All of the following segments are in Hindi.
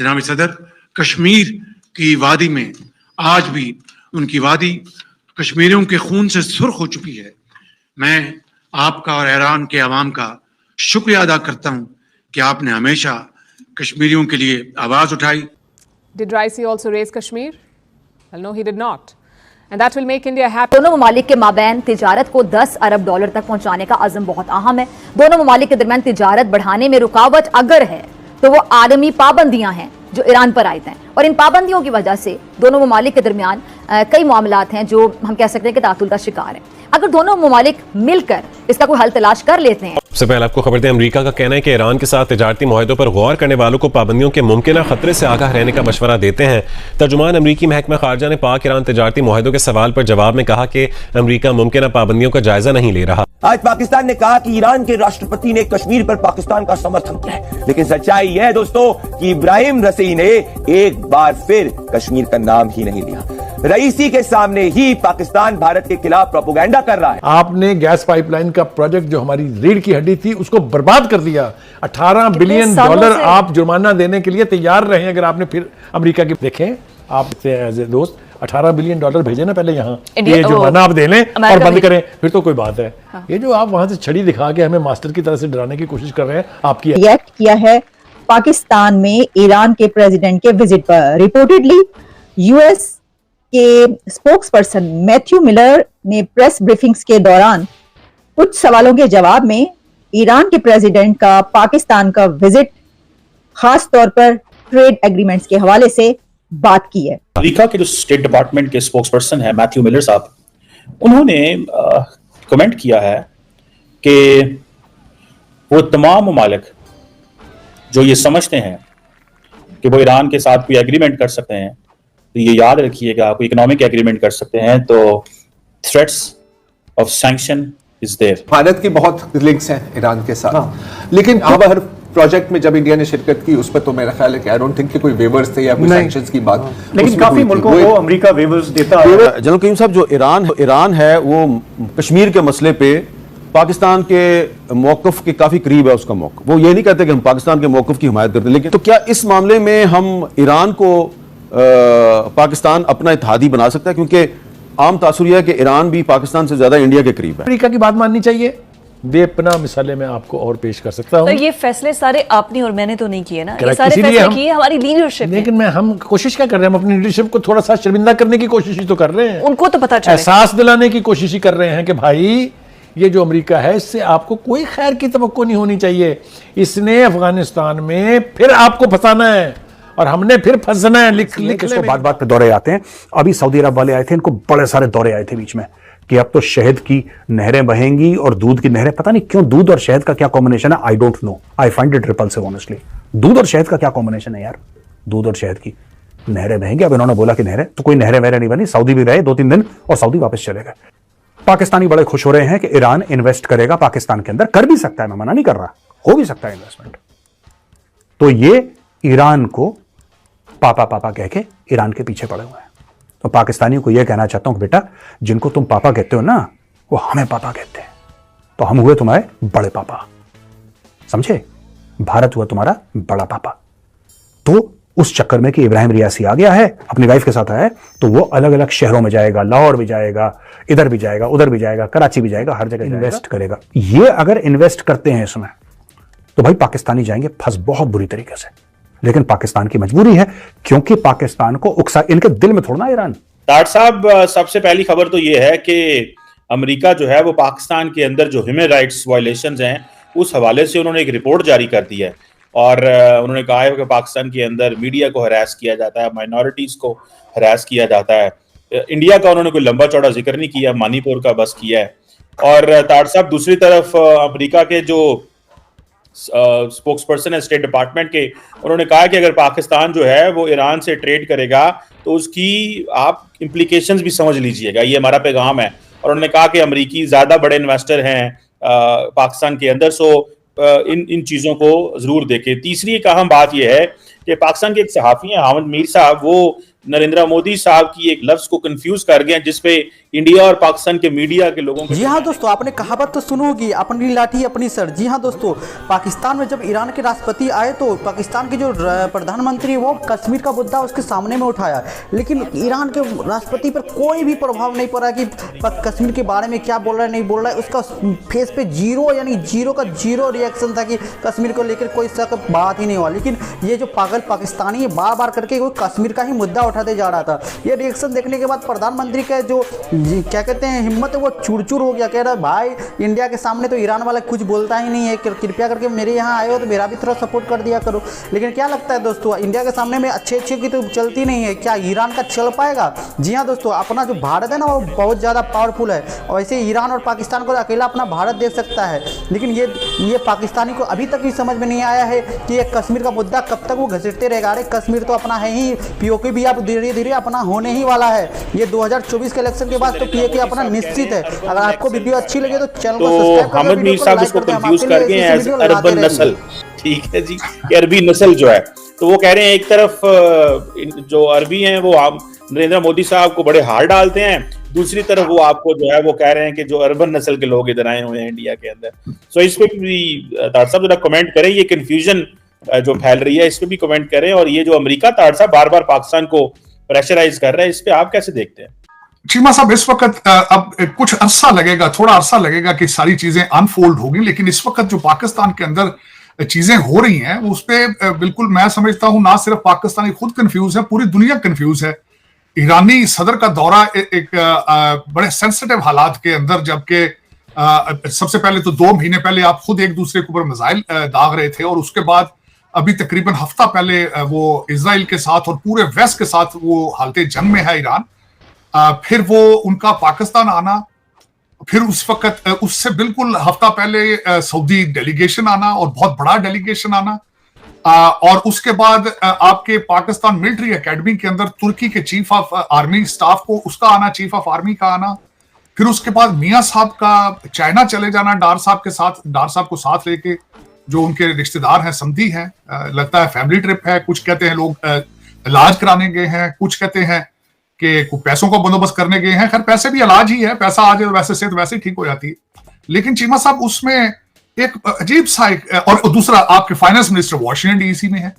जनाब सदर, कश्मीर की वादी में आज भी उनकी वादी कश्मीरियों के खून से सुर्ख हो चुकी है। मैं आपका और ईरान के अवाम का शुक्रिया अदा करता हूं कि आपने हमेशा कश्मीरियों के लिए आवाज उठाई। Did Raisi also raise Kashmir? Well, no, he did not. And that will make India happy. दोनों ममालिक के माबैन तिजारत को 10 अरब डॉलर तक पहुंचाने का अज़म बहुत अहम है। दोनों ममालिक के दरमियान तिजारत बढ़ाने में रुकावट अगर है तो वो आलमी पाबंदियां हैं जो ईरान पर आयद हैं, और इन पाबंदियों की वजह से दोनों ममालिक के दरमियान कई मामलात हैं जो हम कह सकते हैं कि तातुल का शिकार हैं। अगर दोनों ममालिक मिलकर इसका कोई हल तलाश कर लेते हैं। सबसे पहले आपको खबर दें, अमेरिका का कहना है कि ईरान के साथ तिजारती मुआहदों पर गौर करने वालों को पाबंदियों के मुमकिन खतरे से आगाह रहने का मशवरा देते हैं। तर्जुमान अमरीकी महकमा खारजा ने पाक ईरान तिजारती मुआहदों के सवाल पर जवाब में कहा कि अमरीका मुमकिन पाबंदियों का जायजा नहीं ले रहा। आज पाकिस्तान ने कहा कि ईरान के राष्ट्रपति ने कश्मीर पर पाकिस्तान का समर्थन किया है, लेकिन सच्चाई यह है दोस्तों कि इब्राहिम रईसी ने एक बार फिर कश्मीर का नाम ही नहीं लिया। रईसी के सामने ही पाकिस्तान भारत के खिलाफ प्रोपेगेंडा कर रहा है। आपने गैस पाइपलाइन का प्रोजेक्ट जो हमारी रीढ़ की हड्डी थी उसको बर्बाद कर दिया। 18 बिलियन डॉलर आप जुर्माना देने के लिए तैयार रहे अगर आपने फिर अमेरिका की देखें आप एज ए दोस्त 18 बिलियन डॉलर भेजे ना पहले यहाँ, ये जुर्माना आप दे लें और बंद करें, फिर तो कोई बात है। हाँ। ये जो आप वहां से छड़ी दिखा के हमें मास्टर की तरह से डराने की कोशिश कर रहे हैं, आपकी रिएक्ट किया है पाकिस्तान में ईरान के प्रेसिडेंट के विजिट पर। रिपोर्टेडली यूएस के स्पोक्सपर्सन मैथ्यू मिलर ने प्रेस ब्रीफिंग्स के दौरान कुछ सवालों के जवाब में ईरान के प्रेसिडेंट का पाकिस्तान का विजिट, खास तौर पर ट्रेड एग्रीमेंट्स के हवाले से बात की है। अमेरिका के जो स्टेट डिपार्टमेंट के स्पोक्सपर्सन है मैथ्यू मिलर साहब, उन्होंने कमेंट किया है कि वो तमाम ममालिक जो ये समझते हैं कि वो ईरान के साथ कोई एग्रीमेंट कर सकते हैं, तो ये याद रखिएगा कोई इकोनॉमिक एग्रीमेंट कर सकते हैं तो threats of sanction is there. Bharat की बहुत लिंक्स हैं ईरान के साथ, लेकिन अब हर प्रोजेक्ट में जब इंडिया ने शिरकत की उस पर तो मेरा ख्याल है कि आई डोंट थिंक कि कोई वेवर्स थे या कोई सैंक्शंस की बात, लेकिन काफी मुल्कों को अमेरिका वेवर्स देता है। जनरल करीम साहब, जो ईरान है वो कश्मीर के मसले पे पाकिस्तान के मौक़िफ़ के काफी करीब है। उसका मौक़िफ़, वो ये नहीं कहते कि हम पाकिस्तान के मौक़िफ़ की हिमायत करते, लेकिन तो क्या इस मामले में हम ईरान को पाकिस्तान अपना इत्तेहादी बना सकता है? क्योंकि आम तासुर यह है कि ईरान भी पाकिस्तान से ज्यादा इंडिया के करीब है। अमेरिका की बात माननी चाहिए। बेपनाह मिसालें मैं आपको और पेश कर सकता हूं। तो ये फैसले सारे आपने और मैंने तो नहीं किए ना, ये सारे फैसले किए हमारी लीडरशिप ने। लेकिन हम कोशिश क्या कर रहे हैं? हम अपनी लीडरशिप को थोड़ा सा शर्मिंदा करने की कोशिश ही तो कर रहे हैं। उनको तो पता चले, एहसास दिलाने की कोशिश ही कर रहे हैं कि भाई ये जो अमेरिका है इससे आपको कोई खैर की तवक्को नहीं होनी चाहिए। इसने अफगानिस्तान में फिर आपको फंसाना है और हमने फिर फंसना है। लिख बात बात पे दौरे आते हैं। अभी सऊदी अरब वाले आए थे, इनको बड़े सारे दौरे आए थे बीच में कि अब तो शहद की नहरें बहेंगी और दूध की नहरें। पता नहीं क्यों दूध और शहद का क्या कॉम्बिनेशन है, I don't know, I find it repulsive honestly. दूध और शहद का क्या कॉम्बिनेशन है यार? दूध और शहद की नहरें बहेंगी। अब इन्होंने बोला कि नहरें, तो कोई नहरें वहरें नहीं बनी। सऊदी भी रहे 2-3 दिन और सऊदी वापस चले गए। पाकिस्तानी बड़े खुश हो रहे हैं कि ईरान इन्वेस्ट करेगा पाकिस्तान के अंदर। कर भी सकता है, मैं मना नहीं कर रहा, हो भी सकता है इन्वेस्टमेंट। तो ये ईरान को पापा पापा कह के ईरान के पीछे पड़े हुए हैं। तो पाकिस्तानियों को यह कहना चाहता हूं कि बेटा, जिनको तुम पापा कहते हो ना, वो हमें पापा कहते हैं, तो हम हुए तुम्हारे बड़े पापा, समझे? भारत हुआ तुम्हारा बड़ा पापा। तो उस चक्कर में कि इब्राहिम रियासी आ गया है, अपनी वाइफ के साथ आया है, तो वो अलग अलग शहरों में जाएगा, लाहौर भी जाएगा, इधर भी जाएगा, उधर भी जाएगा, कराची भी जाएगा, हर जगह इन्वेस्ट करेगा। ये अगर इन्वेस्ट करते हैं इसमें तो भाई पाकिस्तानी जाएंगे फंस बहुत बुरी तरीके से। लेकिन पाकिस्तान की मजबूरी है, क्योंकि पाकिस्तान को उकसा, इनके दिल में थोड़ा ईरान। तार साहब, सबसे पहली खबर तो ये है कि अमेरिका जो है वो पाकिस्तान के अंदर जो ह्यूमन राइट्स वायलेशंस हैं उस हवाले से उन्होंने एक रिपोर्ट जारी कर दी है और उन्होंने कहा है कि पाकिस्तान के अंदर मीडिया को हरास किया जाता है, माइनॉरिटीज को हरास किया जाता है। इंडिया का उन्होंने कोई लंबा चौड़ा जिक्र नहीं किया, मणिपुर का बस किया है। और तार साहब, दूसरी तरफ अमेरिका के जो स्पोक्सपर्सन है स्टेट डिपार्टमेंट के, उन्होंने कहा कि अगर पाकिस्तान जो है वो ईरान से ट्रेड करेगा तो उसकी आप इम्प्लीकेशंस भी समझ लीजिएगा, ये हमारा पैगाम है। और उन्होंने कहा कि अमेरिकी ज्यादा बड़े इन्वेस्टर हैं पाकिस्तान के अंदर, सो इन चीजों को जरूर देखें। तीसरी एक अहम बात यह है कि पाकिस्तान के एक सहाफी हैं हामिद मीर साहब, वो नरेंद्र मोदी साहब की एक लफ्ज को कंफ्यूज कर गए, जिसपे इंडिया और पाकिस्तान के मीडिया के लोगों को। जी हाँ दोस्तों, आपने कहावत तो सुनो होगी, अपनी लाठी अपनी सर। जी हाँ दोस्तों, पाकिस्तान में जब ईरान के राष्ट्रपति आए तो पाकिस्तान के जो प्रधानमंत्री वो कश्मीर का मुद्दा उसके सामने में उठाया, लेकिन ईरान के राष्ट्रपति पर कोई भी प्रभाव नहीं पड़ा कि कश्मीर के बारे में क्या बोल रहा है नहीं बोल रहा है। उसका फेस पे जीरो यानी जीरो का जीरो रिएक्शन था कि कश्मीर को लेकर कोई शक बात ही नहीं हुआ। लेकिन ये जो पागल पाकिस्तानी बार बार करके वो कश्मीर का ही मुद्दा उठाते जा रहा था। ये रिएक्शन देखने के बाद प्रधानमंत्री का जो क्या कहते हैं हिम्मत है वो चूर हो गया। कह रहा है भाई इंडिया के सामने तो ईरान वाला कुछ बोलता ही नहीं है, कृपया करके मेरे यहाँ आए हो तो मेरा भी थोड़ा सपोर्ट कर दिया करो। लेकिन क्या लगता है दोस्तों, इंडिया के सामने में अच्छे की तो चलती नहीं है, क्या ईरान का चल पाएगा? जी हाँ दोस्तों, अपना जो भारत है ना वो बहुत ज़्यादा पावरफुल है और वैसे ईरान और पाकिस्तान को अकेला अपना भारत दे सकता है। लेकिन ये पाकिस्तानी को अभी तक भी समझ में नहीं आया है कि ये कश्मीर का मुद्दा कब तक वो घसीटते रहेगा। अरे कश्मीर तो अपना है ही, पीओके भी अब धीरे धीरे अपना होने ही वाला है। ये 2024 के इलेक्शन के बाद तो पीओके अपना निश्चित है। अगर आपको वीडियो अच्छी लगे तो चैनल को सब्सक्राइब कर हमद मीर साहब इसको कंफ्यूज कर गए हैं एज अरबन नस्ल। ठीक है जी, अरबी नस्ल जो है, तो वो कह रहे हैं एक तरफ जो अरबी हैं वो नरेंद्र मोदी साहब को बड़े हार डालते हैं, दूसरी तरफ वो आपको जो है वो कह रहे हैं कि जो अरबन नस्ल के लोग इधर आए हुए हैं इंडिया के अंदर। सो इस पे भी तार साहब जरा कमेंट करें, ये कंफ्यूजन जो फैल रही है इस पे भी कमेंट करें। और ये जो अमेरिका तार साहब बार बार पाकिस्तान को प्रेशराइज कर रहा है, इस पे आप कैसे देखते हैं? चीमा साहब, इस वक्त अब कुछ अरसा लगेगा, थोड़ा अरसा लगेगा कि सारी चीजें अनफोल्ड होगी, लेकिन इस वक्त जो पाकिस्तान के अंदर चीजें हो रही हैं उस पर बिल्कुल मैं समझता हूं ना सिर्फ पाकिस्तानी खुद कंफ्यूज है, पूरी दुनिया कंफ्यूज है। ईरानी सदर का दौरा एक बड़े सेंसिटिव हालात के अंदर, जबकि सबसे पहले तो 2 महीने पहले आप खुद एक दूसरे के ऊपर मिसाइल दाग रहे थे और उसके बाद अभी तकरीबन हफ्ता पहले वो इजराइल के साथ और पूरे वेस्ट के साथ वो हालत जंग में है ईरान। फिर वो उनका पाकिस्तान आना, फिर उस वक्त उससे बिल्कुल हफ्ता पहले सऊदी डेलीगेशन आना और बहुत बड़ा डेलीगेशन आना, और उसके बाद आपके पाकिस्तान मिलिट्री एकेडमी के अंदर तुर्की के चीफ ऑफ आर्मी स्टाफ को उसका आना, चीफ ऑफ आर्मी का आना, फिर उसके बाद मियां साहब का चाइना चले जाना डार साहब को साथ लेके, जो उनके रिश्तेदार हैं, समधी हैं, लगता है फैमिली ट्रिप है। कुछ कहते हैं लोग इलाज कराने गए हैं, कुछ कहते हैं कि पैसों का बंदोबस्त करने गए हैं। खैर पैसे भी इलाज ही है, पैसा आ जाए वैसे सेहत वैसे ही ठीक हो जाती है। लेकिन चीमा साहब उसमें एक अजीब सा और दूसरा आपके फाइनेंस मिनिस्टर वॉशिंगटन डीसी में है।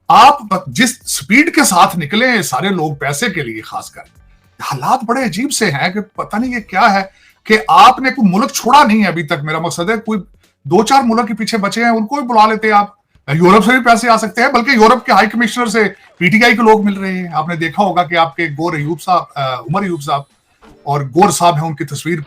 आप जिस स्पीड के साथ निकले सारे लोग पैसे के लिए, खासकर हालात बड़े अजीब से हैं कि पता नहीं ये क्या है कि आपने कोई मुल्क छोड़ा नहीं है अभी तक। मेरा मकसद है कोई 2-4 मुल्क के पीछे बचे हैं उनको भी बुला लेते हैं आप। यूरोप से भी पैसे आ सकते हैं, बल्कि यूरोप के हाई कमिश्नर से पीटीआई के लोग मिल रहे हैं। आपने देखा होगा कि आपके उमर अयूब साहब और गोर साहब हैं, उनकी तस्वीर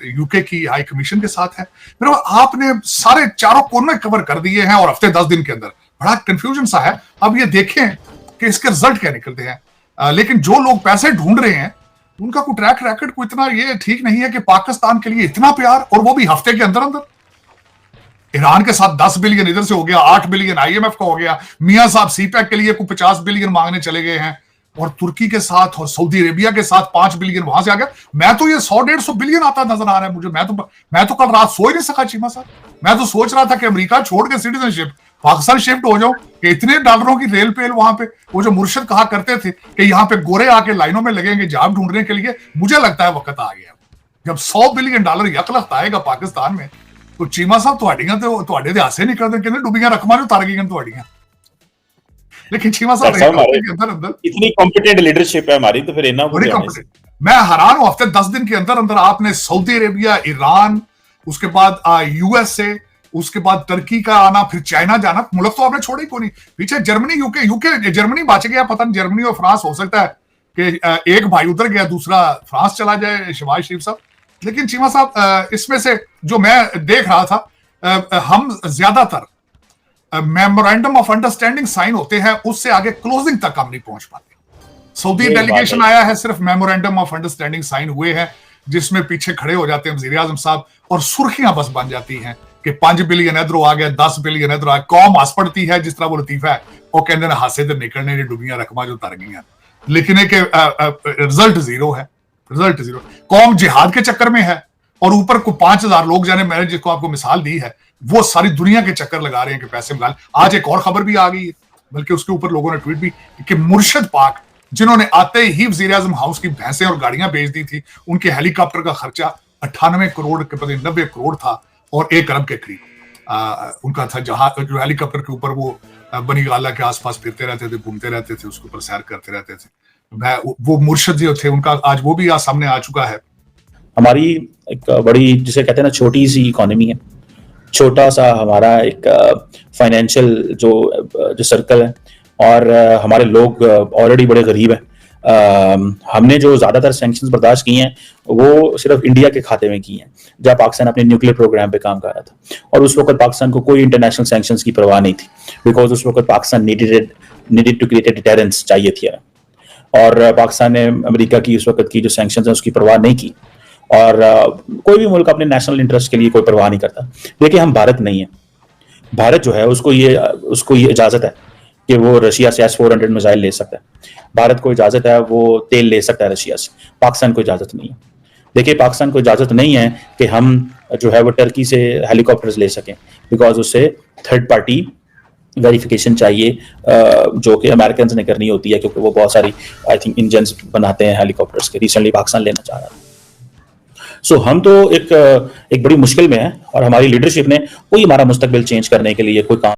यूके की हाई कमीशन के साथ है। फिर आपने सारे चारों कोने कवर कर दिए हैं और हफ्ते 10 दिन के अंदर बड़ा कंफ्यूजन सा है। अब ये देखें कि इसके रिजल्ट क्या निकलते हैं। लेकिन जो लोग पैसे ढूंढ रहे हैं उनका कोई ट्रैक रिकॉर्ड को इतना ये ठीक नहीं है कि पाकिस्तान के लिए इतना प्यार, और वो भी हफ्ते के अंदर अंदर। ईरान के साथ 10 बिलियन इधर से हो गया, 8 बिलियन आईएमएफ का हो गया, मियां साहब सीपैक के लिए कोई 50 बिलियन मांगने चले गए हैं, और तुर्की के साथ और सऊदी अरेबिया के साथ 5 बिलियन वहां से आ गया। मैं तो ये 100-150 बिलियन आता नजर आ रहा है मुझे। मैं तो कल रात सो ही नहीं सका चीमा साहब। मैं तो सोच रहा था कि अमेरिका छोड़ के सिटीजनशिप पाकिस्तान शिफ्ट हो जाओ, कि इतने डॉलरों की रेल पेल वहां पे। वो जो मुर्शिद कहा करते थे कि यहाँ पे गोरे आके लाइनों में लगेंगे जॉब ढूंढने के लिए, मुझे लगता है वक्त आ गया। जब 100 बिलियन डॉलर यकलख्त आएगा पाकिस्तान में तो चीमा साहब ਤੁਹਾਡੇ ਦੇ ਹਾਸੇ ਨਿਕਲ ਦੇ ਕਹਿੰਦੇ ਡੁੱਬੀਆਂ ਰਕਮਾਂ ਨੂੰ ਤਰ ਗਈਆਂ ਤੁਹਾਡੀਆਂ। लेकिन चीमा साहब अंदर इतनी कॉम्पिटेंट लीडरशिप है हमारी, तो फिर मैं हैरान हूं। हफ्ते 10 दिन के अंदर अंदर आपने सऊदी अरेबिया, ईरान, उसके बाद यूएसए, उसके बाद टर्की का आना, फिर चाइना जाना। मुल्क तो आपने छोड़े ही को नहीं। पीछे जर्मनी, यूके जर्मनी बच गया, पता नहीं जर्मनी और फ्रांस हो सकता है कि एक भाई उधर गया दूसरा फ्रांस चला जाए, शहबाज शरीफ साहब। लेकिन चीमा साहब इसमें से जो मैं देख रहा था, हम ज्यादातर मेमोरेंडम ऑफ अंडरस्टैंडिंग साइन होते हैं, उससे आगे क्लोजिंग तक हम नहीं पहुंच पाते। सऊदी डेलीगेशन आया है, सिर्फ मेमोरेंडम ऑफ अंडरस्टैंडिंग साइन हुए हैं, जिसमें पीछे खड़े हो जाते हैं वजीर आजम साहब और सुर्खियां बस बन जाती हैं कि 5 बिलियन इधरों आ गया, 10 बिलियन इधरों आ गया। कौम हंस पड़ती है, जिस तरह वो लतीफा है वो कहते हैं हासे तो निकलने डुबियां रकमा जो तर गई। लेकिन एक रिजल्ट जीरो है, रिजल्ट जीरो। कौम जिहाद के चक्कर में है और ऊपर को 5000 लोग जाने, मैंने जिसको आपको मिसाल दी है, वो सारी दुनिया के चक्कर लगा रहे हैं कि पैसे मिला। आज एक और खबर भी आ गई है, बल्कि उसके ऊपर लोगों ने ट्वीट भी कि मुर्शिद पाक जिन्होंने आते ही वजीर आजम हाउस की भैंसें और गाड़ियां बेच दी थी, उनके हेलीकॉप्टर का खर्चा 98 करोड़ के बदले 90 करोड़ था और 1 अरब के करीब उनका था, जहाज जो हेलीकॉप्टर के ऊपर वो बनी गाला के आसपास फिरते रहते थे, घूमते रहते थे, उसके ऊपर सैर करते रहते थे। वो मुर्शद जो थे उनका आज वो भी सामने आ चुका है। हमारी एक बड़ी, जिसे कहते हैं ना, छोटी सी इकोनॉमी है, छोटा सा हमारा एक फाइनेंशियल जो सर्कल है, और हमारे लोग ऑलरेडी बड़े गरीब हैं। हमने जो ज्यादातर सैंक्शंस बर्दाश्त किए हैं वो सिर्फ इंडिया के खाते में किए हैं, जब पाकिस्तान अपने न्यूक्लियर प्रोग्राम पे काम कर रहा था, और उस वक्त पाकिस्तान को कोई इंटरनेशनल सैंक्शंस की परवाह नहीं थी, बिकॉज उस वक्त Pakistan needed to create deterrence चाहिए थी, और पाकिस्तान ने अमेरिका की उस वक्त की जो सैंक्शंस है उसकी परवाह नहीं की, और कोई भी मुल्क अपने नेशनल इंटरेस्ट के लिए कोई परवाह नहीं करता। देखिए, हम भारत नहीं है, भारत जो है उसको ये इजाजत है कि वो रशिया से S-400 मिसाइल ले सकता है, भारत को इजाजत है वो तेल ले सकता है रशिया से, पाकिस्तान को इजाजत नहीं है। देखिए, पाकिस्तान को इजाजत नहीं है कि हम जो है वो टर्की से हेलीकॉप्टर्स ले सकें, बिकॉज उससे थर्ड पार्टी वेरिफिकेशन चाहिए, जो कि अमेरिकन ने करनी होती है, क्योंकि वो बहुत सारी आई थिंक इंजन बनाते हैं हेलीकॉप्टर्स के। रिसेंटली पाकिस्तान लेना चाह रहा है। सो हम तो एक बड़ी मुश्किल में है, और हमारी लीडरशिप ने कोई हमारा मुस्तकबिल चेंज करने के लिए कोई काम